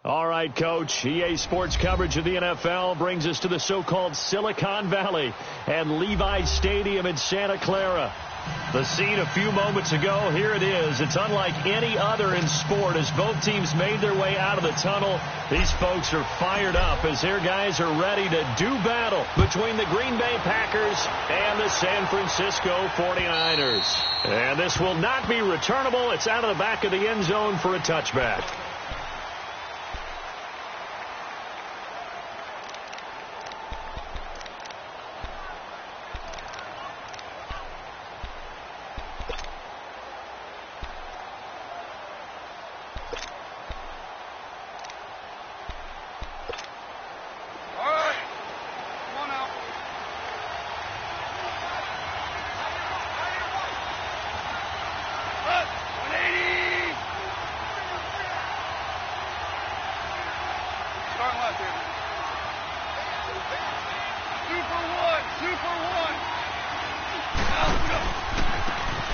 All right, Coach. EA Sports coverage of the NFL brings us to the so-called Silicon Valley and Levi's Stadium in Santa Clara. The scene a few moments ago, here it is. It's unlike any other in sport as both teams made their way out of the tunnel. These folks are fired up as their guys are ready to do battle between the Green Bay Packers and the San Francisco 49ers. And this will not be returnable. It's out of the back of the end zone for a touchback.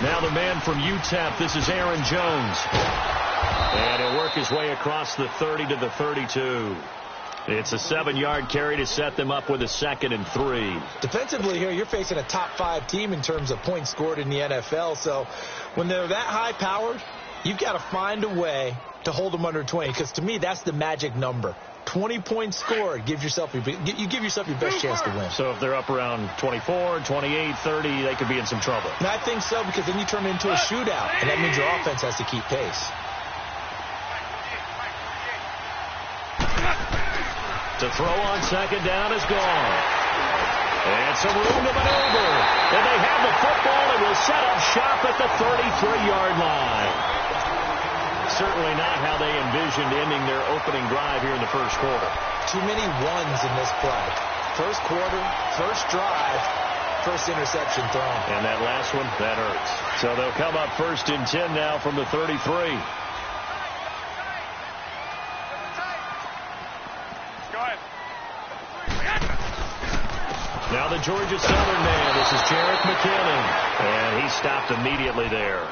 Now the man from UTEP, this is Aaron Jones. And he'll work his way across the 30 to the 32. It's a 7-yard carry to set them up with a 2nd and 3. Defensively here, you're facing a top-5 team in terms of points scored in the NFL. So when they're that high-powered, you've got to find a way to hold them under 20. Because to me, that's the magic number. 20 points scored, you give yourself your best chance to win. So if they're up around 24, 28, 30, they could be in some trouble. And I think so, because then you turn it into a shootout, and that means your offense has to keep pace. To throw on 2nd down is gone. And some room to maneuver. And they have the football and will set up shop at the 33-yard line. Certainly not how they envisioned ending their opening drive here in the first quarter. Too many ones in this play. First quarter, first drive, first interception thrown. And that last one, that hurts. So they'll come up 1st and 10 now from the 33. Now the Georgia Southern man, this is Jerick McKinnon. And he stopped immediately there.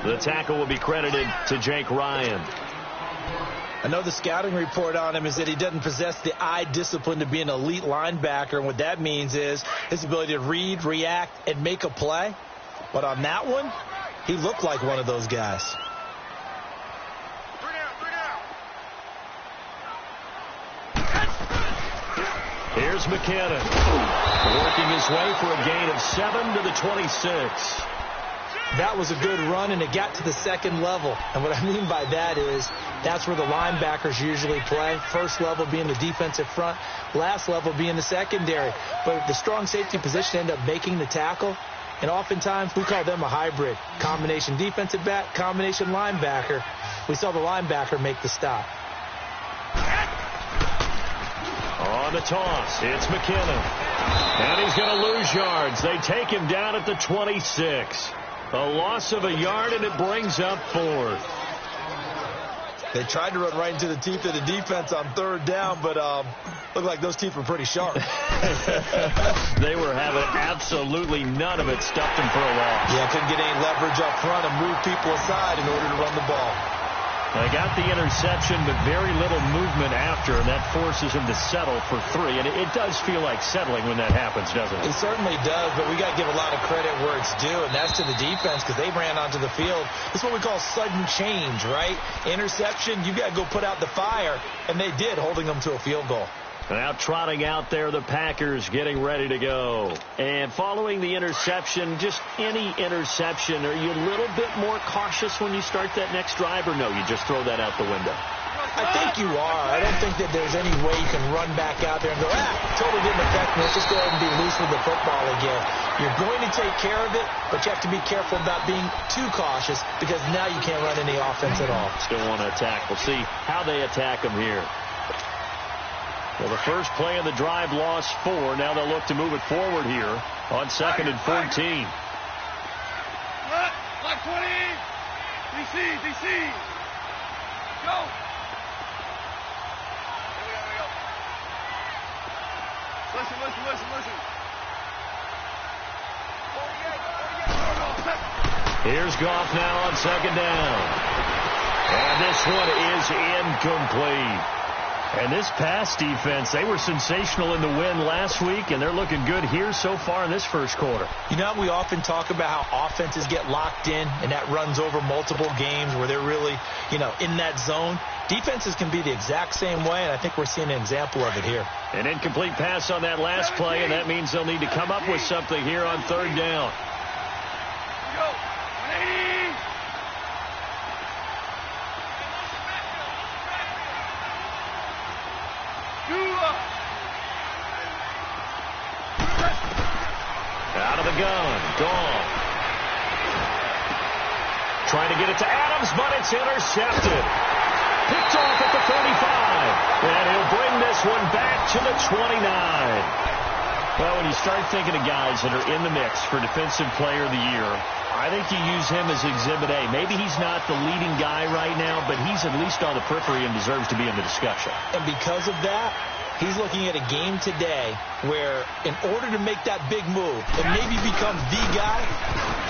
The tackle will be credited to Jake Ryan. I know the scouting report on him is that he doesn't possess the eye discipline to be an elite linebacker. And what that means is his ability to read, react, and make a play. But on that one, he looked like one of those guys. Here's McKinnon. Working his way for a gain of 7 to the 26. That was a good run, and it got to the 2nd level. And what I mean by that is that's where the linebackers usually play. First level being the defensive front, last level being the secondary. But the strong safety position ended up making the tackle, and oftentimes we call them a hybrid. Combination defensive back, combination linebacker. We saw the linebacker make the stop. On the toss, it's McKinnon. And he's going to lose yards. They take him down at the 26. A loss of a yard, and it brings up 4th. They tried to run right into the teeth of the defense on 3rd down, but looked like those teeth were pretty sharp. They were having absolutely none of it. Stuffed them for a loss. Yeah, couldn't get any leverage up front and move people aside in order to run the ball. They got the interception, but very little movement after, and that forces them to settle for 3. And it does feel like settling when that happens, doesn't it? It certainly does, but we got to give a lot of credit where it's due, and that's to the defense because they ran onto the field. It's what we call sudden change, right? Interception, you got to go put out the fire, and they did, holding them to a field goal. Now trotting out there, the Packers getting ready to go. And following the interception, just any interception, are you a little bit more cautious when you start that next drive, or no, you just throw that out the window? I think you are. I don't think that there's any way you can run back out there and go, totally didn't affect me. Let's just go ahead and be loose with the football again. You're going to take care of it, but you have to be careful about being too cautious because now you can't run any offense at all. Still want to attack. We'll see how they attack them here. Well, the first play of the drive lost 4. Now they'll look to move it forward here on 2nd and 14. Black 20. DC. Go. Listen. Here's Goff now on 2nd down. And this one is incomplete. And this pass defense, they were sensational in the win last week, and they're looking good here so far in this first quarter. You know, we often talk about how offenses get locked in, and that runs over multiple games where they're really, in that zone. Defenses can be the exact same way, and I think we're seeing an example of it here. An incomplete pass on that last play, and that means they'll need to come up with something here on third down. Go. 180. Out of the gun. Gone. Trying to get it to Adams, but it's intercepted. Picked off at the 35. And he'll bring this one back to the 29. Well, when you start thinking of guys that are in the mix for Defensive Player of the Year, I think you use him as Exhibit A. Maybe he's not the leading guy right now, but he's at least on the periphery and deserves to be in the discussion. And because of that, he's looking at a game today where in order to make that big move and maybe become the guy,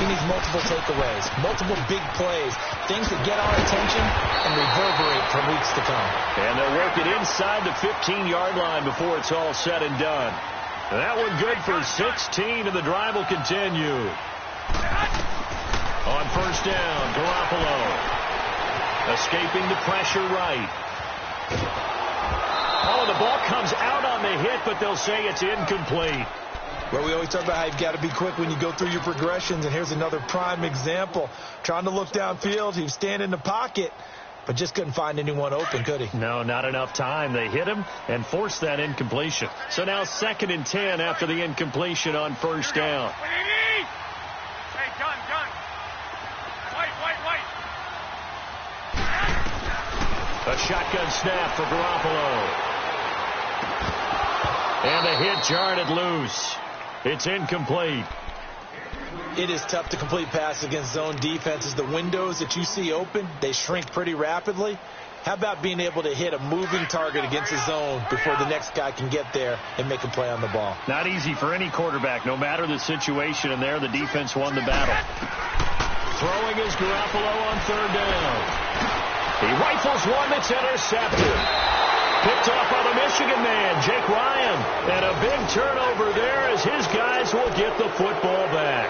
he needs multiple takeaways, multiple big plays, things that get our attention and reverberate for weeks to come. And they'll work it inside the 15-yard line before it's all said and done. That one good for 16, and the drive will continue. On first down, Garoppolo. Escaping the pressure right. Oh, the ball comes out on the hit, but they'll say it's incomplete. Well, we always talk about how you've got to be quick when you go through your progressions, and here's another prime example. Trying to look downfield, he was standing in the pocket, but just couldn't find anyone open, could he? No, not enough time. They hit him and forced that incompletion. So now 2nd and 10 after the incompletion on first down. Hey, gun. White. A shotgun snap for Garoppolo. And a hit jarred it loose. It's incomplete. It is tough to complete passes against zone defenses. The windows that you see open, they shrink pretty rapidly. How about being able to hit a moving target against a zone before the next guy can get there and make a play on the ball? Not easy for any quarterback, no matter the situation, and there the defense won the battle. Throwing is Garoppolo on third down. He rifles one that's intercepted. Picked off by the Michigan man, Jake Ryan. And a big turnover there as his guys will get the football back.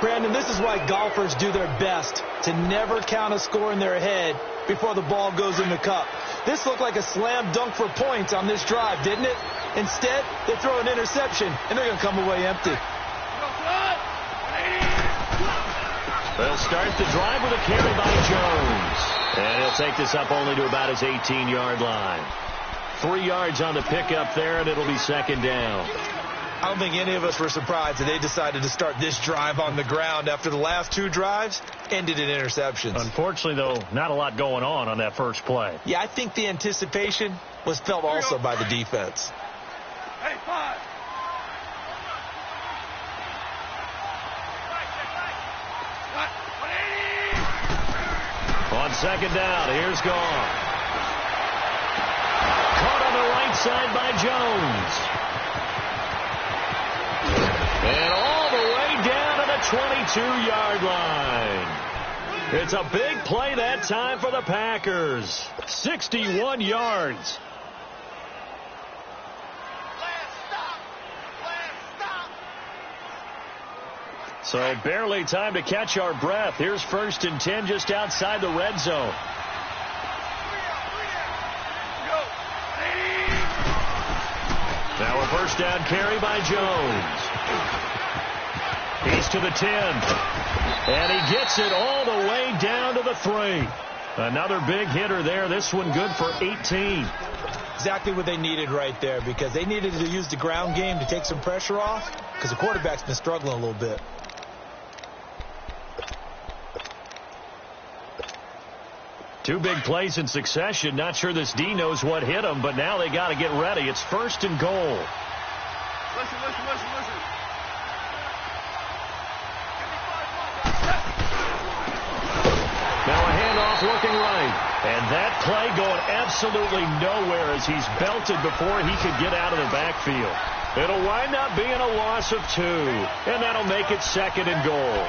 Brandon, this is why golfers do their best to never count a score in their head before the ball goes in the cup. This looked like a slam dunk for points on this drive, didn't it? Instead, they throw an interception, and they're going to come away empty. They'll start the drive with a carry by Jones. And he'll take this up only to about his 18-yard line. 3 yards on the pickup there, and it'll be 2nd down. I don't think any of us were surprised that they decided to start this drive on the ground after the last 2 drives ended in interceptions. Unfortunately, though, not a lot going on that first play. Yeah, I think the anticipation was felt also by the defense. Hey, 5. On 2nd down, here's Gone. Caught on the right side by Jones. And all the way down to the 22-yard line. It's a big play that time for the Packers. 61 yards. So barely time to catch our breath. Here's 1st and 10 just outside the red zone. Now a first down carry by Jones. He's to the 10. And he gets it all the way down to the 3. Another big hitter there. This one good for 18. Exactly what they needed right there, because they needed to use the ground game to take some pressure off, because the quarterback's been struggling a little bit. Two big plays in succession. Not sure this D knows what hit him, but now they got to get ready. It's 1st and goal. Listen. Now a handoff looking right. And that play going absolutely nowhere as he's belted before he could get out of the backfield. It'll wind up being a loss of 2. And that'll make it 2nd and goal.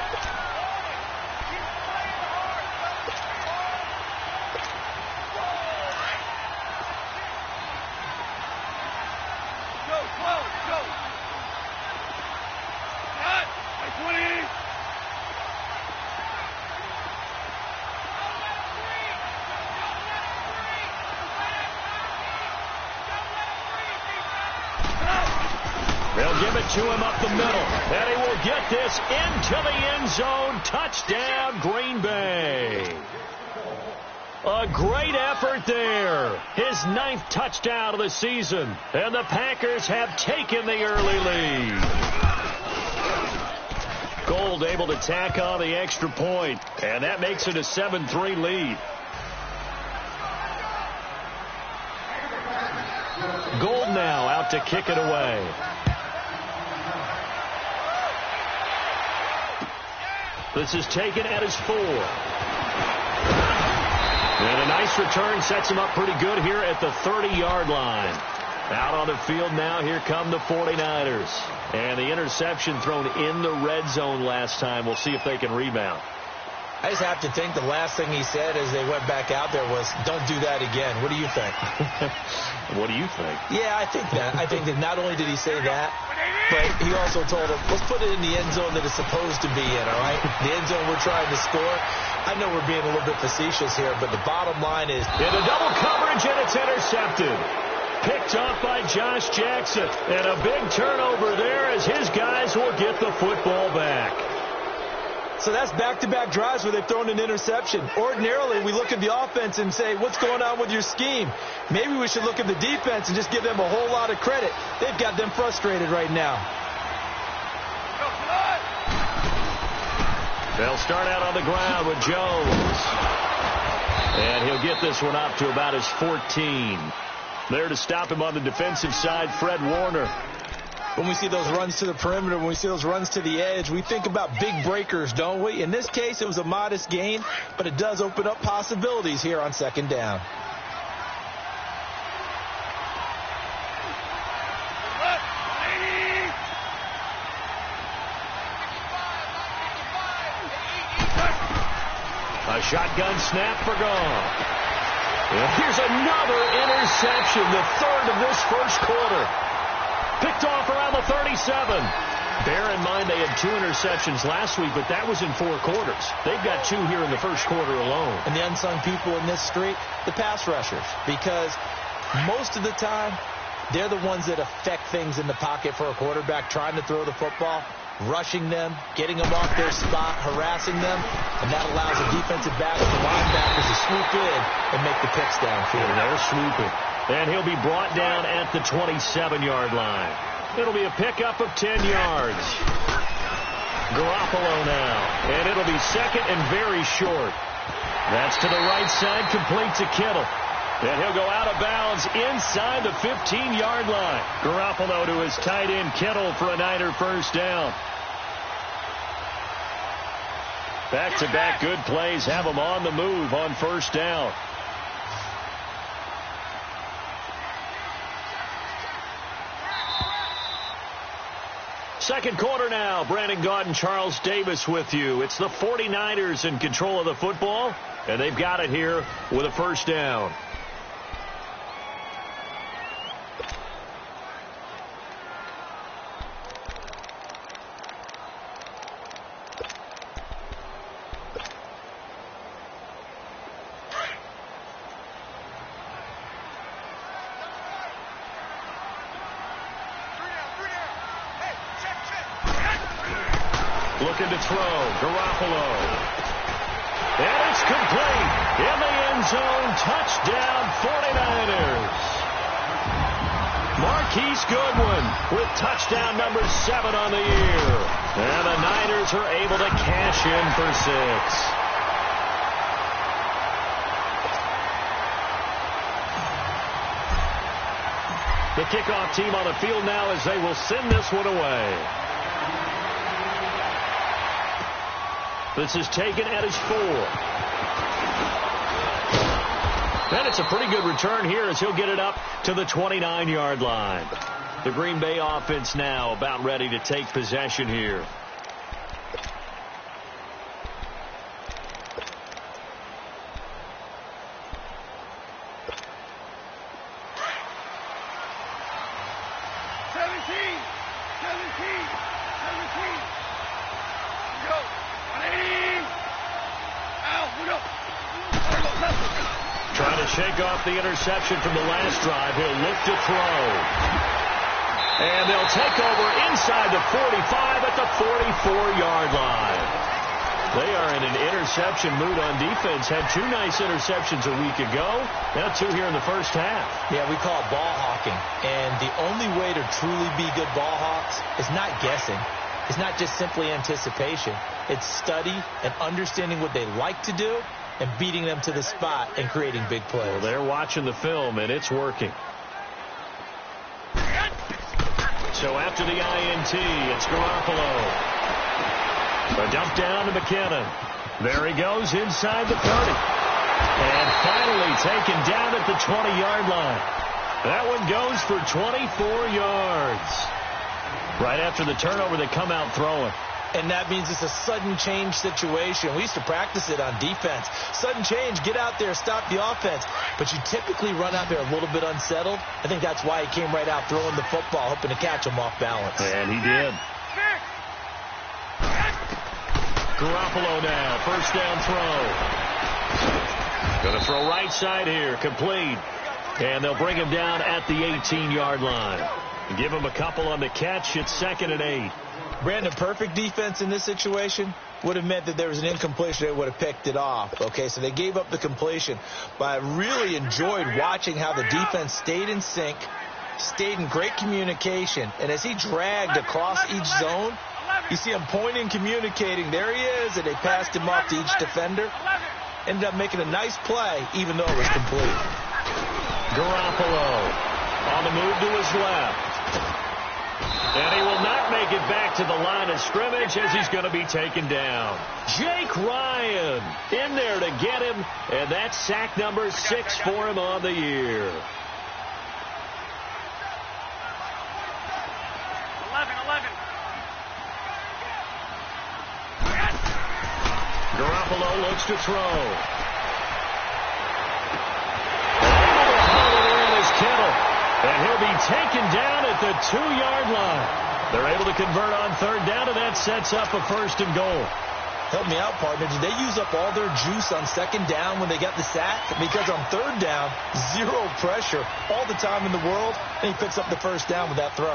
give it to him up the middle. And he will get this into the end zone. Touchdown, Green Bay. A great effort there. His 9th touchdown of the season. And the Packers have taken the early lead. Gold able to tack on the extra point. And that makes it a 7-3 lead. Gold now out to kick it away. This is taken at his 4. And a nice return sets him up pretty good here at the 30-yard line. Out on the field now, here come the 49ers. And the interception thrown in the red zone last time. We'll see if they can rebound. I just have to think the last thing he said as they went back out there was, don't do that again. What do you think? What do you think? Yeah, I think that. I think that not only did he say that, but he also told him, let's put it in the end zone that it's supposed to be in, all right? The end zone we're trying to score. I know we're being a little bit facetious here, but the bottom line is... into double coverage, and it's intercepted. Picked off by Josh Jackson. And a big turnover there as his guys will get the football back. So that's back-to-back drives where they've thrown an interception. Ordinarily, we look at the offense and say, what's going on with your scheme? Maybe we should look at the defense and just give them a whole lot of credit. They've got them frustrated right now. They'll start out on the ground with Jones. And he'll get this one up to about his 14. There to stop him on the defensive side, Fred Warner. When we see those runs to the perimeter, when we see those runs to the edge, we think about big breakers, don't we? In this case, it was a modest gain, but it does open up possibilities here on second down. A shotgun snap for Goff. And here's another interception, the 3rd of this first quarter. Picked off around the 37. Bear in mind they had 2 interceptions last week, but that was in 4 quarters. They've got 2 here in the first quarter alone. And the unsung people in this streak, the pass rushers, because most of the time, they're the ones that affect things in the pocket for a quarterback, trying to throw the football, rushing them, getting them off their spot, harassing them, and that allows the defensive backs, the linebackers to swoop in and make the picks downfield. And they're swooping. And he'll be brought down at the 27-yard line. It'll be a pickup of 10 yards. Garoppolo now. And it'll be second and very short. That's to the right side, complete to Kittle. And he'll go out of bounds inside the 15-yard line. Garoppolo to his tight end, Kittle, for a Niner first down. Back-to-back good plays have them on the move on first down. Second quarter now. Brandon Gaudin and Charles Davis with you. It's the 49ers in control of the football, and they've got it here with a first down. Looking to throw. Garoppolo. And it's complete. In the end zone. Touchdown 49ers. Marquise Goodwin with touchdown number 7 on the year. And the Niners are able to cash in for 6. The kickoff team on the field now as they will send this one away. This is taken at his 4. And it's a pretty good return here as he'll get it up to the 29-yard line. The Green Bay offense now about ready to take possession here. Trying to shake off the interception from the last drive. He'll look to throw. And they'll take over inside the 45 at the 44-yard line. They are in an interception mood on defense. Had 2 nice interceptions a week ago. Now 2 here in the first half. Yeah, we call it ball hawking. And the only way to truly be good ball hawks is not guessing. It's not just simply anticipation. It's study and understanding what they like to do and beating them to the spot and creating big plays. Well, they're watching the film, and it's working. So after the INT, it's Garoppolo. A dump down to McKinnon. There he goes inside the 30. And finally taken down at the 20-yard line. That one goes for 24 yards. Right after the turnover, they come out throwing. And that means it's a sudden change situation. We used to practice it on defense. Sudden change, get out there, stop the offense. But you typically run out there a little bit unsettled. I think that's why he came right out throwing the football, hoping to catch him off balance. And he did. Garoppolo now, first down throw. Going to throw right side here, complete. And they'll bring him down at the 18-yard line. Give him a couple on the catch. It's 2nd and 8. Brandon, perfect defense in this situation would have meant that there was an incompletion. They would have picked it off. Okay, so they gave up the completion. But I really enjoyed watching how the defense stayed in sync, stayed in great communication. And as he dragged across each zone, you see him pointing, communicating. There he is, and they passed him off to each defender. Ended up making a nice play, even though it was complete. Garoppolo on the move to his left. And he will not make it back to the line of scrimmage as he's going to be taken down. Jake Ryan in there to get him, and that's sack number 6 for him on the year. 11. Garoppolo looks to throw. And he'll be taken down at the 2-yard line. They're able to convert on 3rd down, and that sets up a 1st and goal. Help me out, partner. Did they use up all their juice on 2nd down when they got the sack? Because on 3rd down, 0 pressure all the time in the world, and he picks up the 1st down with that throw.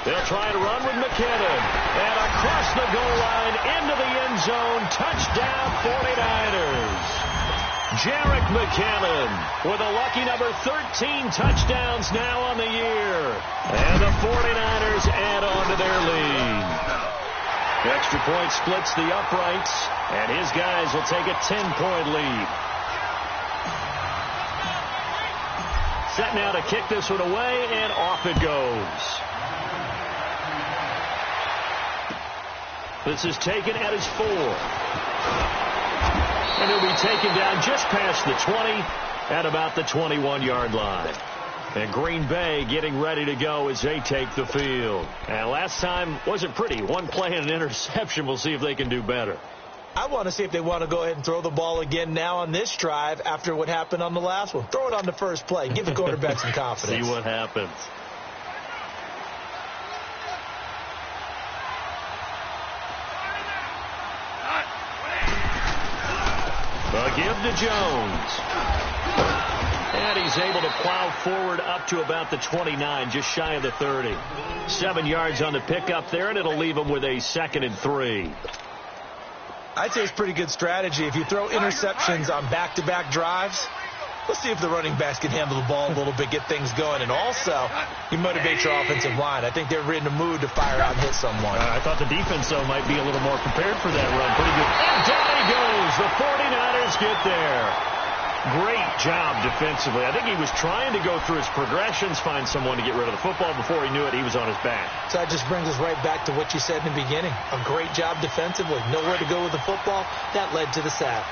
They'll try to run with McKinnon. And across the goal line into the end zone. Touchdown 49ers. Jerick McKinnon with a lucky number 13 touchdowns now on the year. And the 49ers add on to their lead. The extra point splits the uprights. And his guys will take a 10-point lead. Set now to kick this one away, and off it goes. This is taken at his 4. And he'll be taken down just past the 20 at about the 21-yard line. And Green Bay getting ready to go as they take the field. And last time wasn't pretty. One play and an interception. We'll see if they can do better. I want to see if they want to go ahead and throw the ball again now on this drive after what happened on the last one. Throw it on the first play. Give the quarterback some confidence. See what happens. Give to Jones. And he's able to plow forward up to about the 29, just shy of the 30. 7 yards on the pickup there, and it'll leave him with a 2nd and 3. I'd say it's pretty good strategy. If you throw interceptions on back-to-back drives, let's see if the running backs can handle the ball a little bit, get things going. And also, you motivate your offensive line. I think they're in the mood to fire out and hit someone. I thought the defense, though, might be a little more prepared for that run. Pretty good. And down he goes. The 49ers get there. Great job defensively. I think he was trying to go through his progressions, find someone to get rid of the football. Before he knew it, he was on his back. So that just brings us right back to what you said in the beginning. A great job defensively. Nowhere to go with the football. That led to the sack.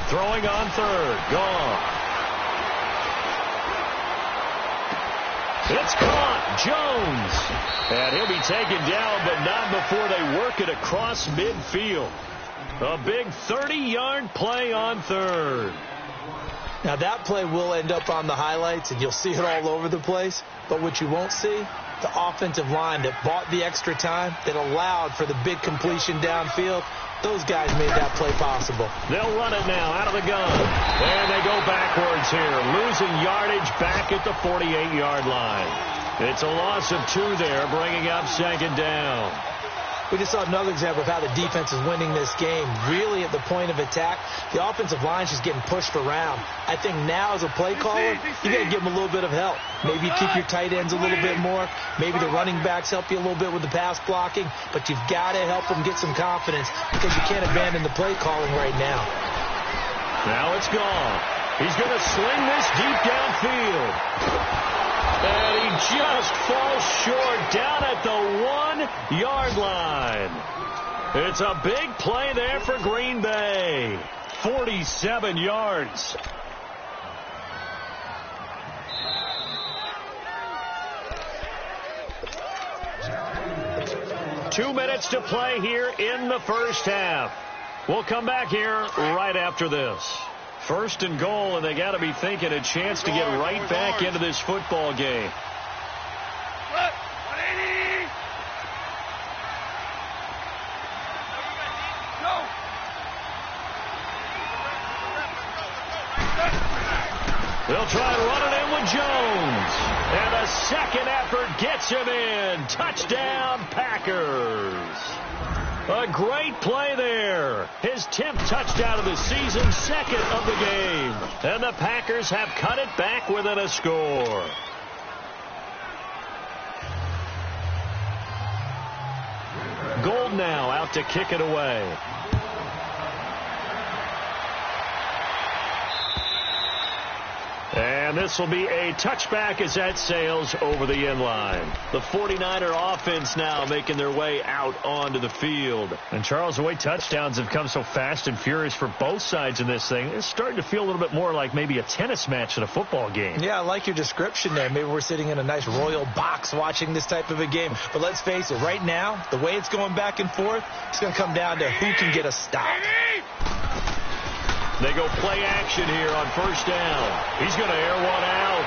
Throwing on 3rd. Gone. It's caught. Jones. And he'll be taken down, but not before they work it across midfield. A big 30-yard play on third. Now, that play will end up on the highlights, and you'll see it all over the place. But what you won't see, the offensive line that bought the extra time, that allowed for the big completion downfield, those guys made that play possible. They'll run it now out of the gun. And they go backwards here, losing yardage back at the 48-yard line. It's a loss of 2 there, bringing up second down. We just saw another example of how the defense is winning this game. Really at the point of attack, the offensive line's just getting pushed around. I think now as a play caller, you got to give them a little bit of help. Maybe you keep your tight ends a little bit more. Maybe the running backs help you a little bit with the pass blocking. But you've got to help them get some confidence because you can't abandon the play calling right now. Now it's gone. He's going to sling this deep downfield. And he just falls short down at the 1-yard line. It's a big play there for Green Bay. 47 yards. Two minutes to play here in the first half. We'll come back here right after this. First and goal, and they got to be thinking a chance to get right back into this football game. 180. Go. They'll try to run it in with Jones. And a second effort gets him in. Touchdown, Packers. A great play there. His 10th touchdown of the season, second of the game. And the Packers have cut it back within a score. Gold now out to kick it away. And this will be a touchback as that sails over the end line. The 49er offense now making their way out onto the field. And, Charles, the way touchdowns have come so fast and furious for both sides in this thing, it's starting to feel a little bit more like maybe a tennis match in a football game. Yeah, I like your description there. Maybe we're sitting in a nice royal box watching this type of a game. But let's face it, right now, the way it's going back and forth, it's going to come down to who can get a stop. They go play action here on first down. He's going to air one out.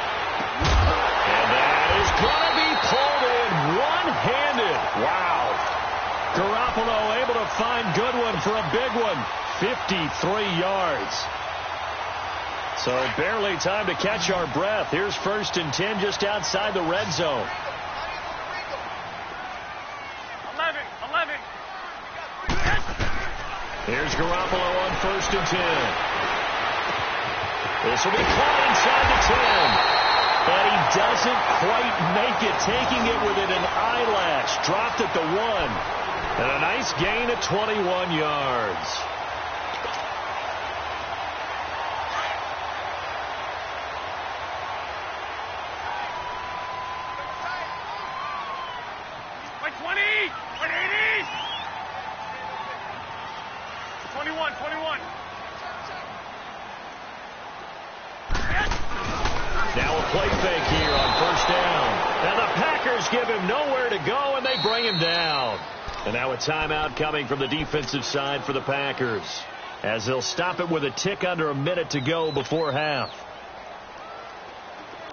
And that is going to be pulled in one-handed. Wow. Garoppolo able to find Goodwin for a big one. 53 yards. So barely time to catch our breath. Here's first and 10 just outside the red zone. 11. Here's Garoppolo on first and 10. This will be caught inside the 10. And he doesn't quite make it, taking it within an eyelash. Dropped at the 1. And a nice gain of 21 yards. Like 20. 180. 21. Now a play fake here on first down. And the Packers give him nowhere to go, and they bring him down. And now a timeout coming from the defensive side for the Packers, as they'll stop it with a tick under a minute to go before half.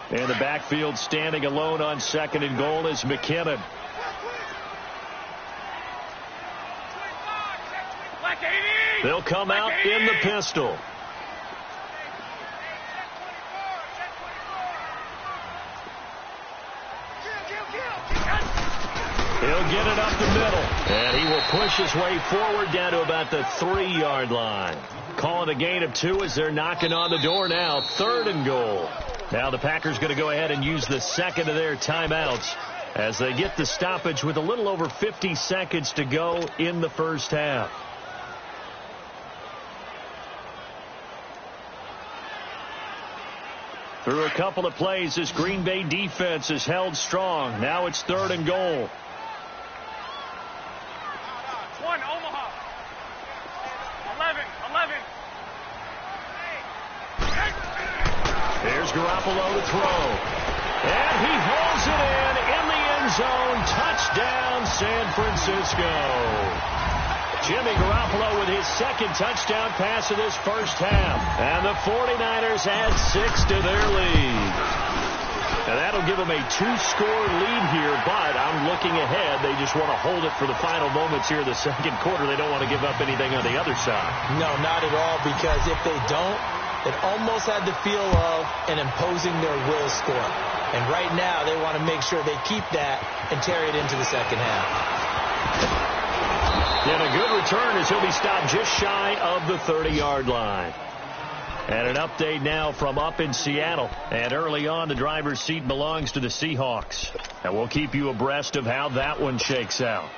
And the backfield standing alone on second and goal is McKinnon. They'll come out in the pistol. He'll get it up the middle. And he will push his way forward down to about the 3-yard line. Calling a gain of 2 as they're knocking on the door now. Third and goal. Now the Packers going to go ahead and use the second of their timeouts as they get the stoppage with a little over 50 seconds to go in the first half. Through a couple of plays, this Green Bay defense is held strong. Now it's third and goal. One, Omaha. 11. Here's Garoppolo to throw. And he hauls it in zone. Touchdown, San Francisco. Jimmy Garoppolo with his second touchdown pass of this first half. And the 49ers add 6 to their lead. And that'll give them a 2-score lead here, but I'm looking ahead. They just want to hold it for the final moments here in the second quarter. They don't want to give up anything on the other side. No, not at all, because if they don't, it almost had the feel of an imposing their will score. And right now, they want to make sure they keep that and carry it into the second half. And a good return as he'll be stopped just shy of the 30-yard line. And an update now from up in Seattle. And early on, the driver's seat belongs to the Seahawks. And we'll keep you abreast of how that one shakes out.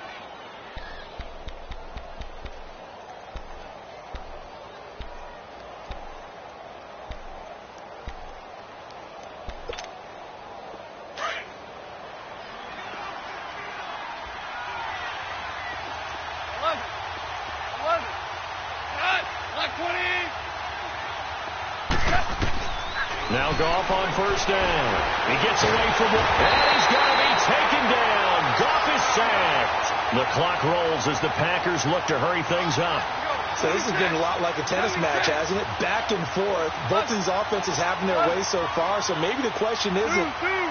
Now Goff on first down. He gets away from it, and he's going to be taken down. Goff is sacked. The clock rolls as the Packers look to hurry things up. So this has been a lot like a tennis match, hasn't it? Back and forth. Both these offenses having their way so far. So maybe the question isn't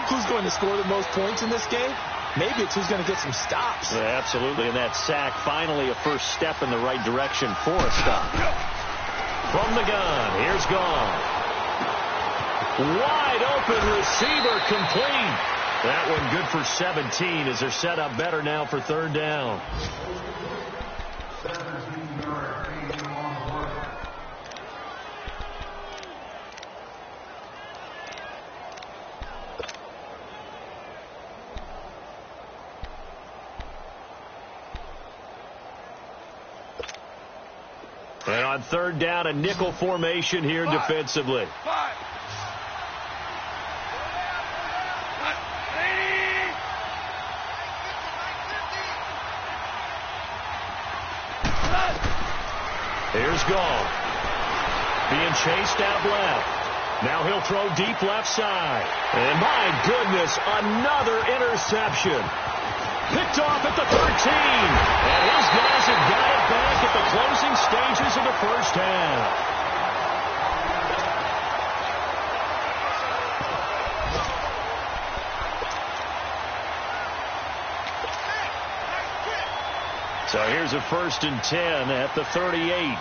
who's going to score the most points in this game. Maybe it's who's going to get some stops. Yeah, absolutely. And that sack, finally a first step in the right direction for a stop. From the gun, here's Goff. Wide open receiver, complete. That one good for 17 as they're set up better now for third down. And on third down, a nickel formation here defensively. Here's Goff. Being chased out left. Now he'll throw deep left side. And my goodness, another interception. Picked off at the 13. And his guys have got it back at the closing stages of the first half. So here's a 1st and 10 at the 38.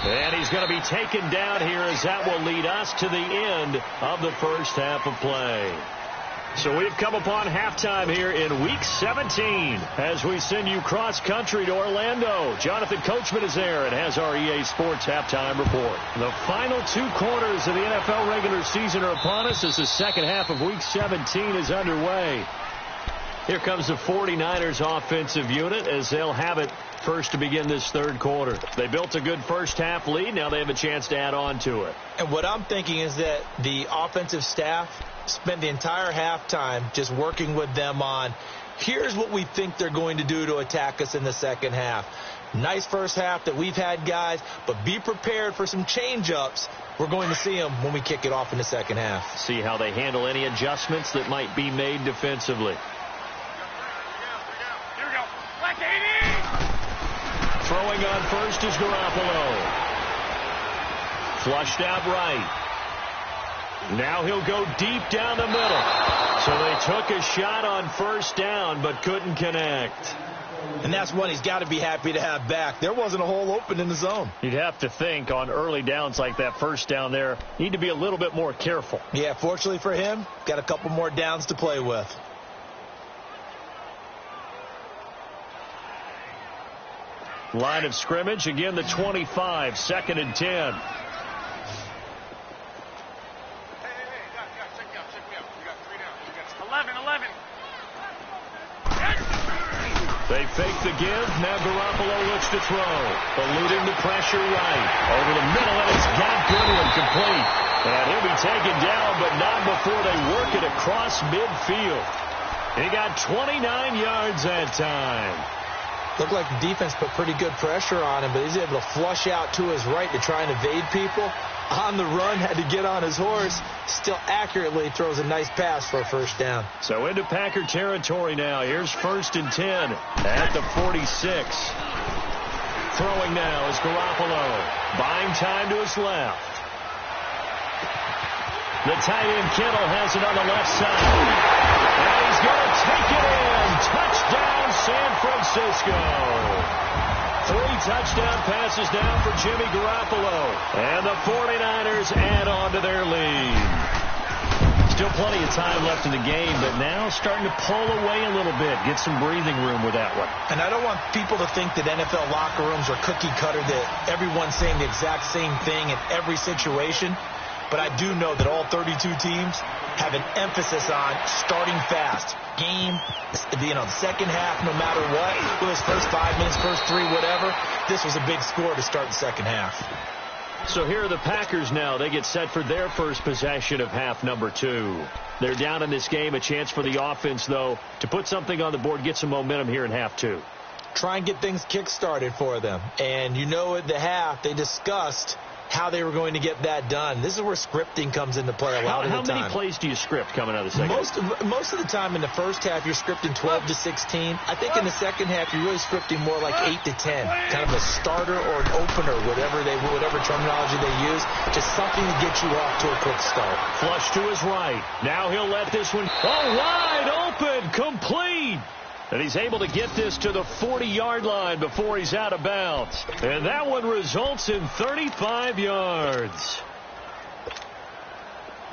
And he's going to be taken down here as that will lead us to the end of the first half of play. So we've come upon halftime here in Week 17 as we send you cross-country to Orlando. Jonathan Coachman is there and has our EA Sports halftime report. The final 2 quarters of the NFL regular season are upon us as the second half of Week 17 is underway. Here comes the 49ers offensive unit as they'll have it first to begin this third quarter. They built a good first half lead. Now they have a chance to add on to it. And what I'm thinking is that the offensive staff spend the entire halftime just working with them on, here's what we think they're going to do to attack us in the second half. Nice first half that we've had, guys, but be prepared for some change-ups. We're going to see them when we kick it off in the second half. See how they handle any adjustments that might be made defensively. Here we go. Black 80. Throwing on first is Garoppolo. Flushed out right. Now he'll go deep down the middle. So they took a shot on first down but couldn't connect. And that's one he's got to be happy to have back. There wasn't a hole open in the zone. You'd have to think on early downs like that first down there, need to be a little bit more careful. Yeah, fortunately for him, got a couple more downs to play with. Line of scrimmage, again the 25, 2nd and 10. Check me out. We got 3 down. We got 11. They fake the give. Now Garoppolo looks to throw. Eluding the pressure right. Over the middle, and it's got Goodwin complete. And he'll be taken down, but not before they work it across midfield. He got 29 yards that time. Looked like the defense put pretty good pressure on him, but he's able to flush out to his right to try and evade people. On the run, had to get on his horse. Still accurately throws a nice pass for a first down. So into Packer territory now. Here's 1st and 10 at the 46. Throwing now is Garoppolo. Buying time to his left. The tight end Kittle has it on the left side. And he's going to take it in. Touchdown, San Francisco. 3 touchdown passes now for Jimmy Garoppolo. And the 49ers add on to their lead. Still plenty of time left in the game, but now starting to pull away a little bit. Get some breathing room with that one. And I don't want people to think that NFL locker rooms are cookie cutter, that everyone's saying the exact same thing in every situation. But I do know that all 32 teams have an emphasis on starting fast. Game, the second half, no matter what, whether it's first 5 minutes, first 3, whatever, this was a big score to start the second half. So here are the Packers now. They get set for their first possession of half number 2. They're down in this game. A chance for the offense, though, to put something on the board, get some momentum here in half 2. Try and get things kick-started for them. And at the half, they discussed how they were going to get that done. This is where scripting comes into play a lot of the time. How many plays do you script coming out of the second half? Most of the time in the first half, you're scripting 12 to 16. I think in the second half, you're really scripting more like 8 to 10. Kind of a starter or an opener, whatever terminology they use. Just something to get you off to a quick start. Flush to his right. Now he'll let this one go wide open, complete. And he's able to get this to the 40-yard line before he's out of bounds. And that one results in 35 yards.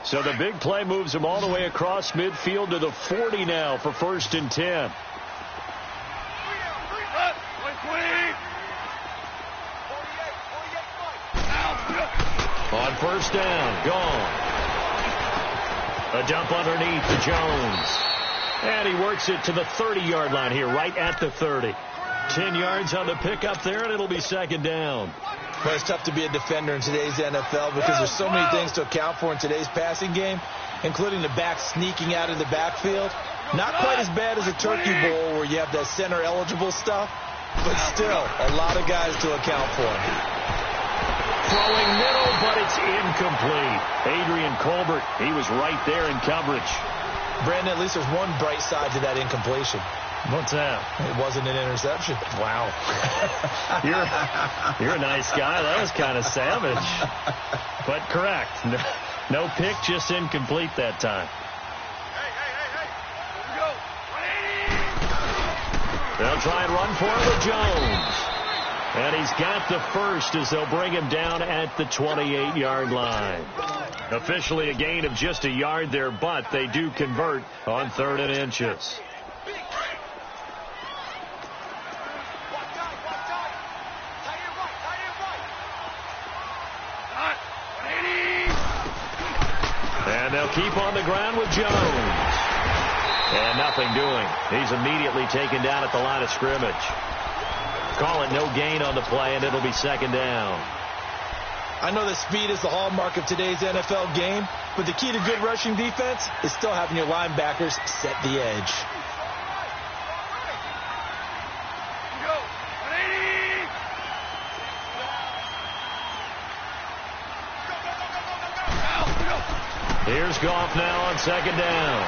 So the big play moves him all the way across midfield to the 40 now for 1st and 10. On 1st down, gone. A dump underneath to Jones. And he works it to the 30-yard line here, right at the 30. 10 yards on the pickup there, and it'll be 2nd down. Well, it's tough to be a defender in today's NFL because there's so many things to account for in today's passing game, including the back sneaking out of the backfield. Not quite as bad as a turkey bowl where you have that center-eligible stuff, but still a lot of guys to account for. Throwing middle, but it's incomplete. Adrian Colbert, he was right there in coverage. Brandon, at least there's one bright side to that incompletion. What's that? It wasn't an interception. Wow. You're a nice guy. That was kind of savage. But correct. No pick, just incomplete that time. Hey. Go. They'll try and run for it with Jones. And he's got the first as they'll bring him down at the 28-yard line. Officially a gain of just a yard there, but they do convert on 3rd and inches. And they'll keep on the ground with Jones. And nothing doing. He's immediately taken down at the line of scrimmage. Call it no gain on the play, and it'll be 2nd down. I know that speed is the hallmark of today's NFL game, but the key to good rushing defense is still having your linebackers set the edge. Here's Goff now on 2nd down.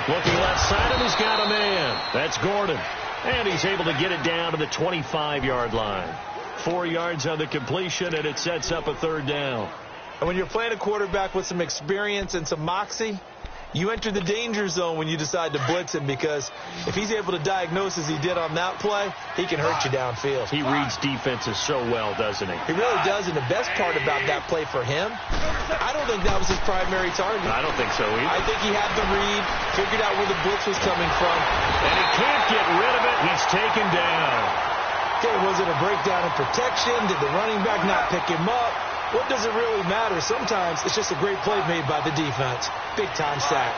Looking left side, and he's got a man. That's Gordon. And he's able to get it down to the 25-yard line. 4 yards on the completion, and it sets up a 3rd down. And when you're playing a quarterback with some experience and some moxie, you enter the danger zone when you decide to blitz him, because if he's able to diagnose as he did on that play, he can hurt you downfield. He reads defenses so well, doesn't he? He really does, and the best part about that play for him, I don't think that was his primary target. I don't think so either. I think he had the read, figured out where the blitz was coming from. And he can't get rid of it. He's taken down. Okay, was it a breakdown in protection? Did the running back not pick him up? What does it really matter? Sometimes it's just a great play made by the defense. Big-time sack.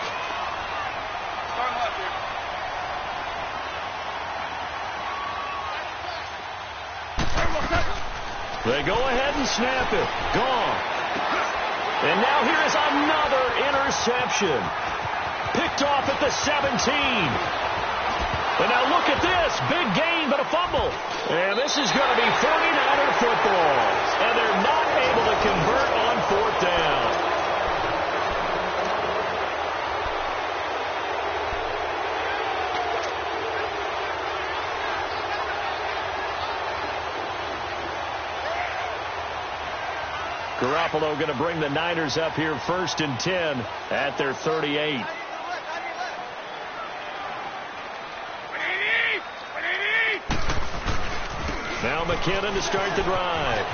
They go ahead and snap it. Gone. And now here is another interception. Picked off at the 17. And now look at this. Big gain, but a fumble. And this is going to be 49er football. And they're not able to convert on fourth down. Garoppolo going to bring the Niners up here 1st and 10 at their 38. Now McKinnon to start the drive.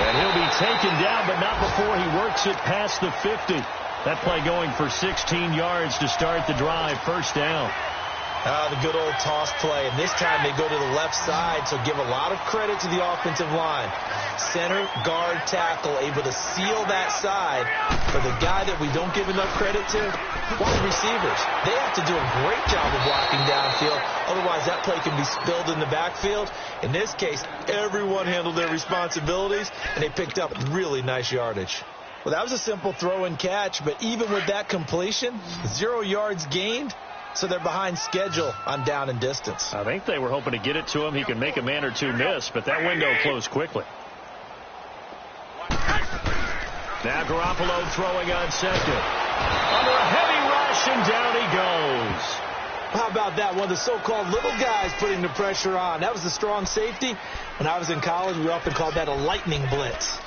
And he'll be taken down, but not before he works it past the 50. That play going for 16 yards to start the drive. First down. The good old toss play, and this time they go to the left side, so give a lot of credit to the offensive line. Center, guard, tackle, able to seal that side. For the guy that we don't give enough credit to, wide receivers. They have to do a great job of blocking downfield, otherwise that play can be spilled in the backfield. In this case, everyone handled their responsibilities, and they picked up really nice yardage. Well, that was a simple throw and catch, but even with that completion, 0 yards gained. So they're behind schedule on down and distance. I think they were hoping to get it to him. He can make a man or two miss, but that window closed quickly. Now Garoppolo throwing on second. Under a heavy rush, and down he goes. How about that? One of the so-called little guys putting the pressure on. That was the strong safety. When I was in college, we often called that a lightning blitz.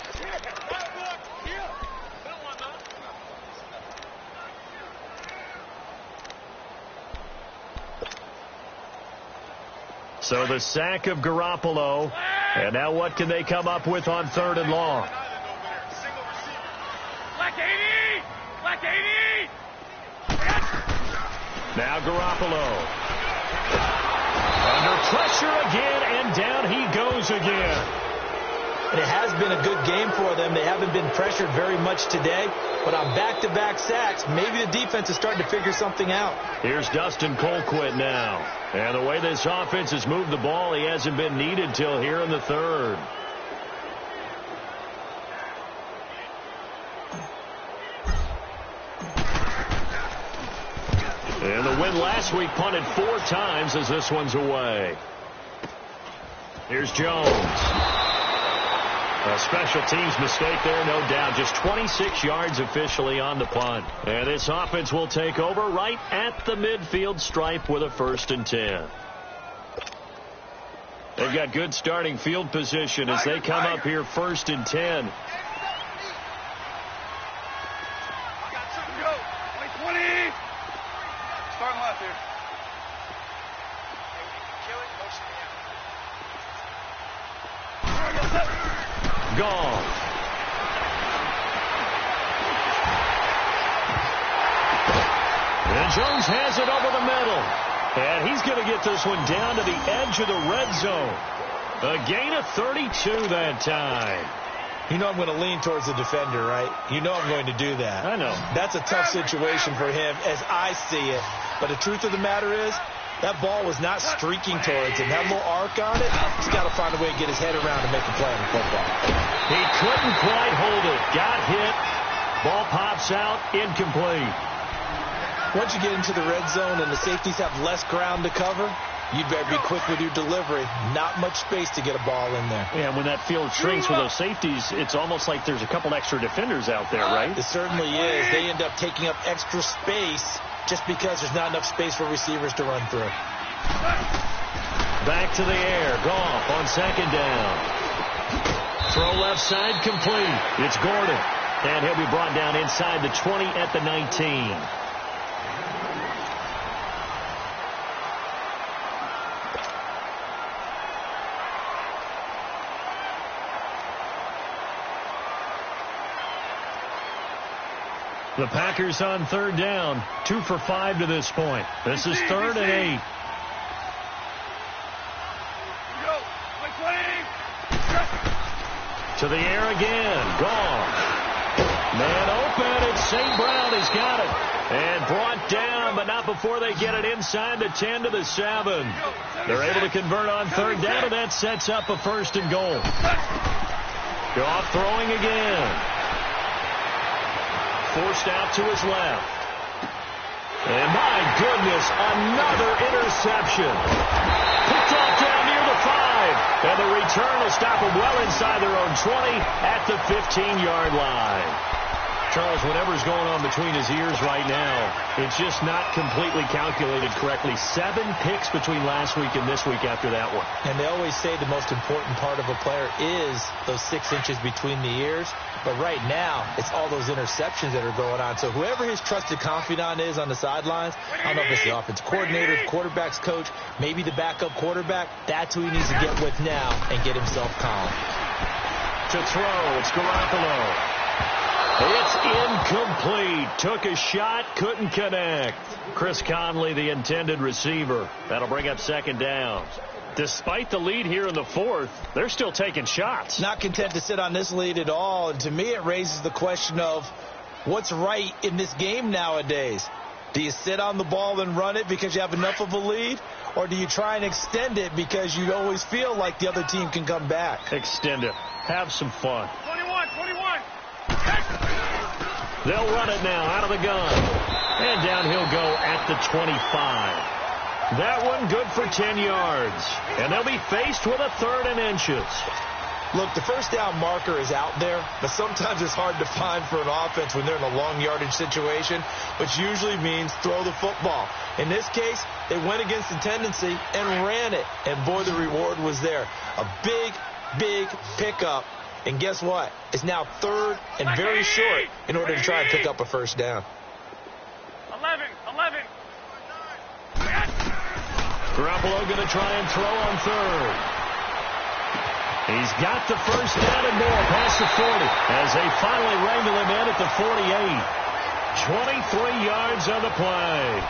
So the sack of Garoppolo. And now what can they come up with on 3rd and long? Now Garoppolo. Under pressure again, and down he goes again. And it has been a good game for them. They haven't been pressured very much today. But on back-to-back sacks, maybe the defense is starting to figure something out. Here's Dustin Colquitt now. And the way this offense has moved the ball, he hasn't been needed till here in the 3rd. And the win last week punted 4 times as this one's away. Here's Jones. A special teams mistake there, no doubt. Just 26 yards officially on the punt. And this offense will take over right at the midfield stripe with a 1st and 10. They've got good starting field position as they come up here 1st and 10. Gone. And Jones has it over the middle. And he's going to get this one down to the edge of the red zone. A gain of 32 that time. You know I'm going to lean towards the defender, right? You know I'm going to do that. I know. That's a tough situation for him as I see it. But the truth of the matter is, that ball was not streaking towards him. That little arc on it, he's got to find a way to get his head around and make a play on the football. He couldn't quite hold it. Got hit. Ball pops out. Incomplete. Once you get into the red zone and the safeties have less ground to cover, you better be quick with your delivery. Not much space to get a ball in there. Yeah, when that field shrinks with those safeties, it's almost like there's a couple extra defenders out there, right? It certainly is. They end up taking up extra space just because there's not enough space for receivers to run through. Back to the air. Goff on 2nd down. Throw left side complete. It's Gordon. And he'll be brought down inside the 20 at the 19. The Packers on 3rd down. 2 for 5 to this point. This is 3rd and 8. To the air again. Gone. Man open. It's St. Brown. He's got it. And brought down, but not before they get it inside the 10 to the 7. They're able to convert on 3rd down, and that sets up a 1st and goal. Goff throwing again. Forced out to his left. And my goodness, another interception. Picked off down near the 5. And the return will stop them well inside their own 20 at the 15-yard line. Charles, whatever's going on between his ears right now, it's just not completely calculated correctly. 7 picks between last week and this week after that one. And they always say the most important part of a player is those 6 inches between the ears. But right now, it's all those interceptions that are going on. So whoever his trusted confidant is on the sidelines, I don't know if it's the offensive coordinator, the quarterback's coach, maybe the backup quarterback, that's who he needs to get with now and get himself calm. To throw, it's Garoppolo. It's incomplete. Took a shot, couldn't connect. Chris Conley, the intended receiver. That'll bring up second down. Despite the lead here in the 4th, they're still taking shots. Not content to sit on this lead at all. And to me, it raises the question of what's right in this game nowadays. Do you sit on the ball and run it because you have enough of a lead? Or do you try and extend it because you always feel like the other team can come back? Extend it. Have some fun. 21. They'll run it now out of the gun. And down he'll go at the 25. That one good for 10 yards. And they'll be faced with a 3rd and inches. Look, the first down marker is out there, but sometimes it's hard to find for an offense when they're in a long yardage situation, which usually means throw the football. In this case, they went against the tendency and ran it. And boy, the reward was there. A big pickup. And guess what? It's now 3rd and very short in order to try and pick up a first down. 11. Garoppolo going to try and throw on 3rd. He's got the first down and more past the 40 as they finally wrangle him in at the 48. 23 yards on the play.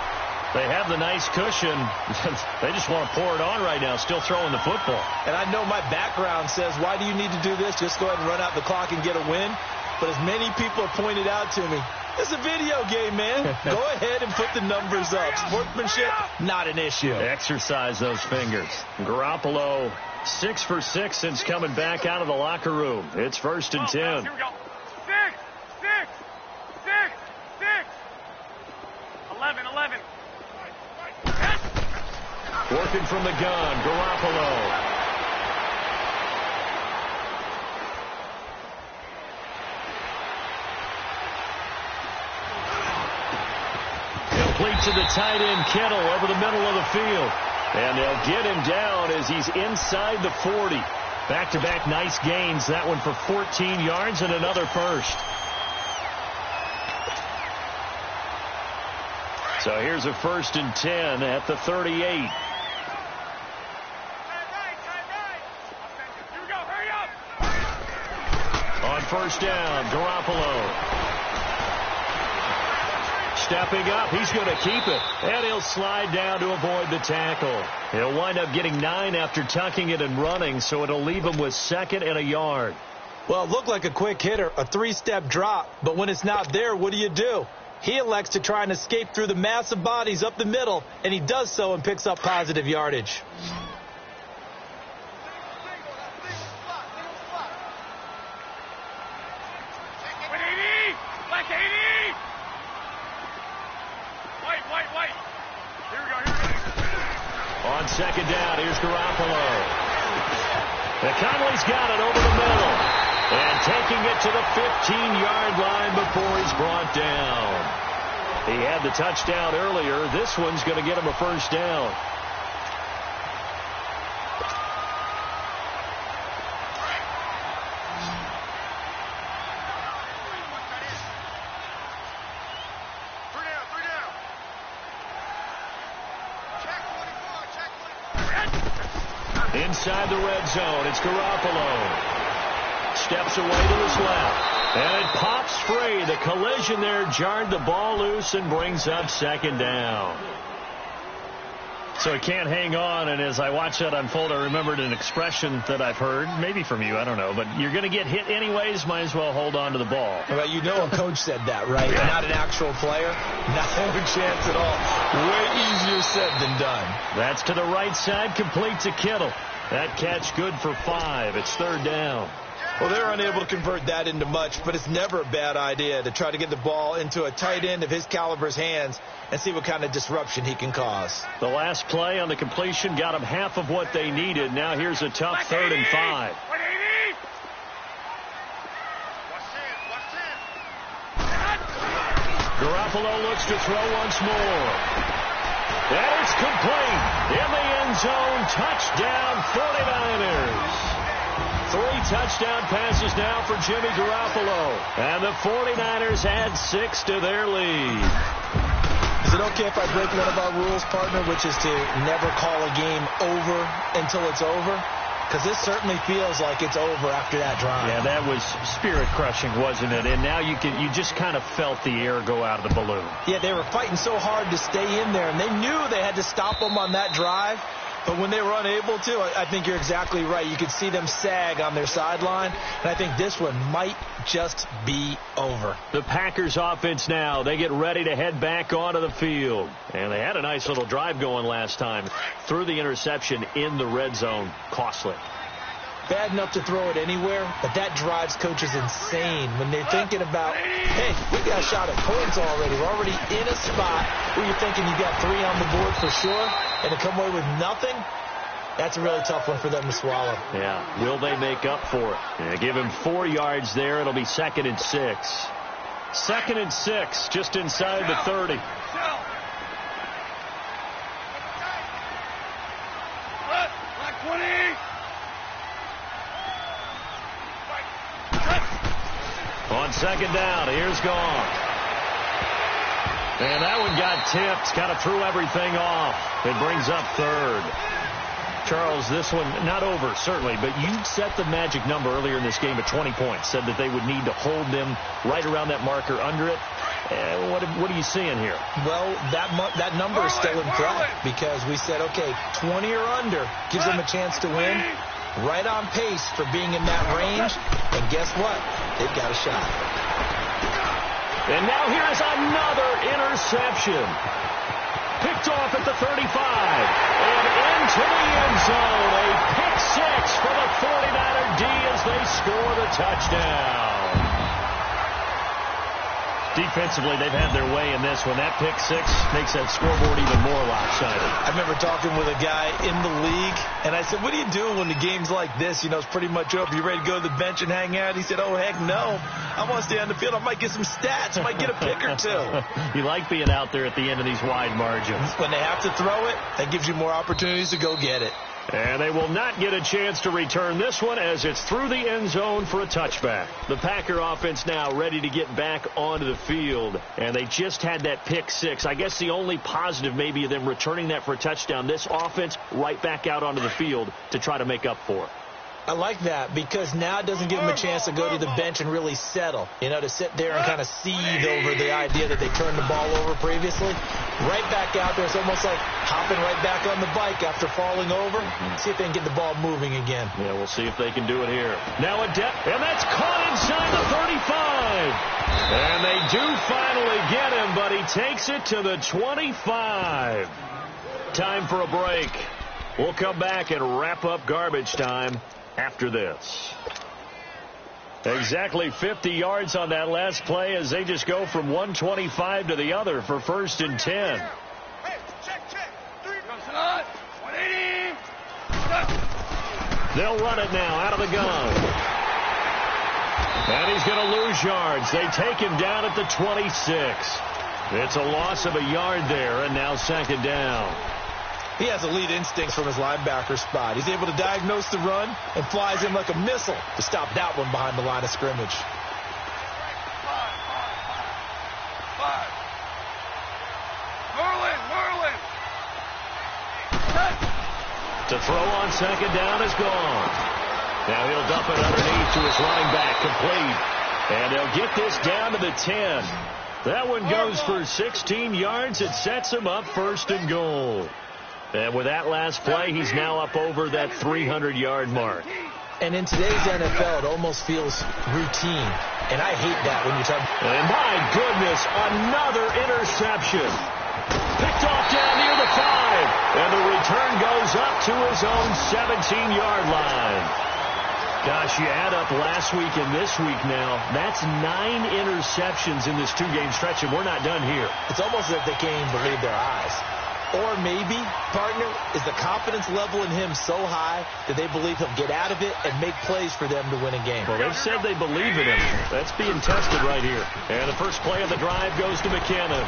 They have the nice cushion. They just want to pour it on right now, still throwing the football. And I know my background says, why do you need to do this? Just go ahead and run out the clock and get a win. But as many people have pointed out to me, it's a video game, man. Go ahead and put the numbers up. Sportsmanship, not an issue. Exercise those fingers. Garoppolo, 6 for 6 since coming back out of the locker room. It's 1st and 10. Here we go. 6. 11. Working from the gun, Garoppolo. Complete to the tight end, Kittle, over the middle of the field. And they'll get him down as he's inside the 40. Back-to-back nice gains. That one for 14 yards and another first. So here's a 1st and 10 at the 38. Here we go. Hurry up. On first down, Garoppolo. Stepping up, he's going to keep it. And he'll slide down to avoid the tackle. He'll wind up getting 9 after tucking it and running, so it'll leave him with 2nd and a yard. Well, it looked like a quick hitter, a 3-step drop. But when it's not there, what do? He elects to try and escape through the mass of bodies up the middle, and he does so and picks up positive yardage. White. Here we go. On second down, here's Garoppolo. And Conley's got it over the middle. And taking it to the 15-yard line before he's brought down. He had the touchdown earlier. This one's going to get him a first down. Inside the red zone, it's Garoppolo. Steps away to his left. And it pops free. The collision there jarred the ball loose and brings up second down. So he can't hang on, and as I watched that unfold, I remembered an expression that I've heard, maybe from you, I don't know, but you're going to get hit anyways, might as well hold on to the ball. Well, you know a coach said that, right? Yeah. Not an actual player. Not a chance at all. Way easier said than done. That's to the right side, complete to Kittle. That catch good for 5. It's third down. Well, they're unable to convert that into much, but it's never a bad idea to try to get the ball into a tight end of his caliber's hands and see what kind of disruption he can cause. The last play on the completion got them half of what they needed. Now here's a tough 3rd and 5. Garoppolo looks to throw once more. And it's complete. In the end zone. Touchdown 49ers. 3 touchdown passes now for Jimmy Garoppolo. And the 49ers add 6 to their lead. Is it okay if I break one of our rules, partner, which is to never call a game over until it's over? Because this certainly feels like it's over after that drive. Yeah, that was spirit-crushing, wasn't it? And now you just kind of felt the air go out of the balloon. Yeah, they were fighting so hard to stay in there, and they knew they had to stop them on that drive. But when they were unable to, I think you're exactly right. You could see them sag on their sideline, and I think this one might just be over. The Packers offense now, they get ready to head back onto the field. And they had a nice little drive going last time. Threw the interception in the red zone. Costly. Bad enough to throw it anywhere, but that drives coaches insane when they're thinking about, hey, we got a shot at points already. We're already in a spot where you're thinking you got 3 on the board for sure, and to come away with nothing, that's a really tough one for them to swallow. Yeah, will they make up for it? Yeah, give him 4 yards there. It'll be 2nd and 6. 2nd and 6, just inside the 30. Black 20. On 2nd down, here's gone. And that one got tipped, kind of threw everything off. It brings up 3rd. Charles, this one, not over, certainly, but you set the magic number earlier in this game at 20 points, said that they would need to hold them right around that marker under it. What are you seeing here? Well, that number is still in play because we said, okay, 20 or under gives them a chance to win. Right on pace for being in that range. And guess what? They've got a shot. And now here's another interception. Picked off at the 35. And into the end zone. A pick 6 for the 49er D as they score the touchdown. Defensively, they've had their way in this one. That pick 6 makes that scoreboard even more lopsided. I remember talking with a guy in the league, and I said, what are you doing when the game's like this? You know, it's pretty much over. You ready to go to the bench and hang out? He said, oh, heck no. I want to stay on the field. I might get some stats. I might get a pick or 2. You like being out there at the end of these wide margins. When they have to throw it, that gives you more opportunities to go get it. And they will not get a chance to return this one as it's through the end zone for a touchback. The Packer offense now ready to get back onto the field. And they just had that pick 6. I guess the only positive maybe of them returning that for a touchdown. This offense right back out onto the field to try to make up for it. I like that because now it doesn't give them a chance to go to the bench and really settle, you know, to sit there and kind of seethe over the idea that they turned the ball over previously. Right back out there. It's almost like hopping right back on the bike after falling over. See if they can get the ball moving again. Yeah, we'll see if they can do it here. Now a depth, and that's caught inside the 35. And they do finally get him, but he takes it to the 25. Time for a break. We'll come back and wrap up garbage time after this. Exactly 50 yards on that last play as they just go from 125 to the other for 1st and 10. Hey, check. 3 goes on. 180. They'll run it now out of the gun. And he's going to lose yards. They take him down at the 26. It's a loss of a yard there, and now 2nd down. He has elite instincts from his linebacker spot. He's able to diagnose the run and flies in like a missile to stop that one behind the line of scrimmage. 5. Merlin. To throw on 2nd down is gone. Now he'll dump it underneath to his running back, complete. And they'll get this down to the 10. That one goes for 16 yards. It sets him up 1st and goal. And with that last play, he's now up over that 300-yard mark. And in today's NFL, it almost feels routine. And I hate that when you talk. And my goodness, another interception. Picked off down near the 5. And the return goes up to his own 17-yard line. Gosh, you add up last week and this week now, that's 9 interceptions in this 2-game stretch, and we're not done here. It's almost as if they can't even believe their eyes. Or maybe, partner, is the confidence level in him so high that they believe he'll get out of it and make plays for them to win a game. Well, they've said they believe in him. That's being tested right here. And the first play of the drive goes to McKinnon.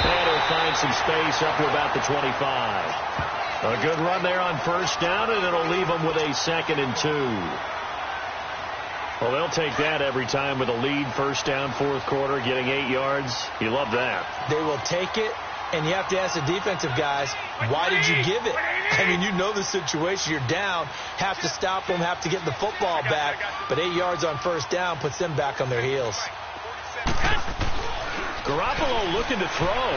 And he'll find some space up to about the 25. A good run there on first down, and it'll leave them with a 2nd and 2. Well, they'll take that every time with a lead, first down, fourth quarter, getting 8 yards. You love that. They will take it, and you have to ask the defensive guys, why did you give it? I mean, you know the situation. You're down, have to stop them, have to get the football back, but 8 yards on first down puts them back on their heels. Garoppolo looking to throw.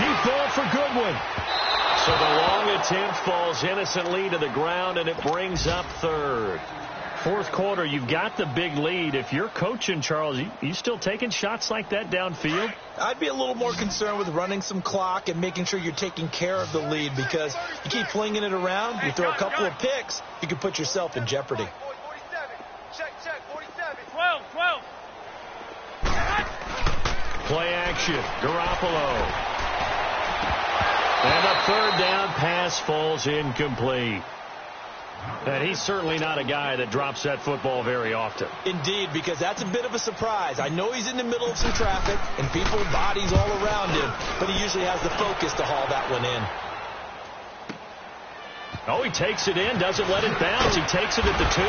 Deep ball for Goodwin. So the long attempt falls innocently to the ground, and it brings up 3rd. Fourth quarter, you've got the big lead. If you're coaching, Charles, you still taking shots like that downfield? I'd be a little more concerned with running some clock and making sure you're taking care of the lead, because you keep flinging it around, you throw a couple of picks, you can put yourself in jeopardy. 47. 12. Play action. Garoppolo. And a 3rd down pass falls incomplete. And he's certainly not a guy that drops that football very often. Indeed, because that's a bit of a surprise. I know he's in the middle of some traffic and people, bodies all around him, but he usually has the focus to haul that one in. Oh, he takes it in, doesn't let it bounce. He takes it at the 2.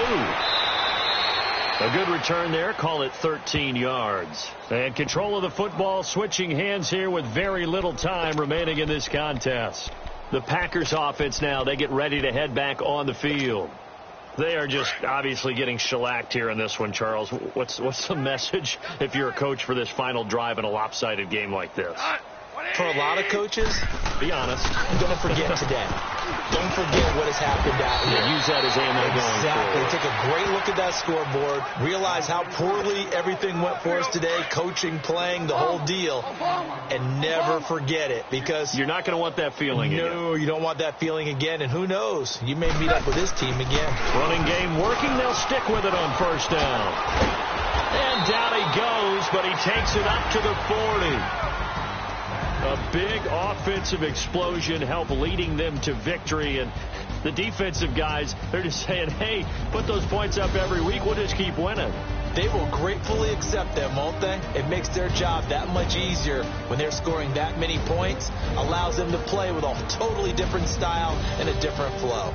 A good return there, call it 13 yards. And control of the football, switching hands here with very little time remaining in this contest. The Packers offense now, they get ready to head back on the field. They are just obviously getting shellacked here in this one, Charles. What's the message if you're a coach for this final drive in a lopsided game like this? For a lot of coaches, be honest, don't forget today. Don't forget what has happened out here. Use that as ammo going forward. Exactly. Take a great look at that scoreboard. Realize how poorly everything went for us today. Coaching, playing, the whole deal. And never forget it, because you're not going to want that feeling again. No, you don't want that feeling again. And who knows? You may meet up with this team again. Running game working. They'll stick with it on first down. And down he goes, but he takes it up to the 40. A big offensive explosion helped leading them to victory. And the defensive guys, they're just saying, hey, put those points up every week. We'll just keep winning. They will gratefully accept them, won't they? It makes their job that much easier when they're scoring that many points. Allows them to play with a totally different style and a different flow.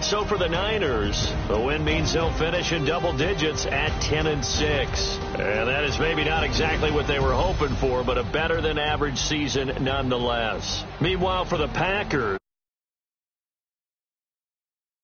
So for the Niners, the win means they'll finish in double digits at 10-6. And that is maybe not exactly what they were hoping for, but a better than average season nonetheless. Meanwhile, for the Packers,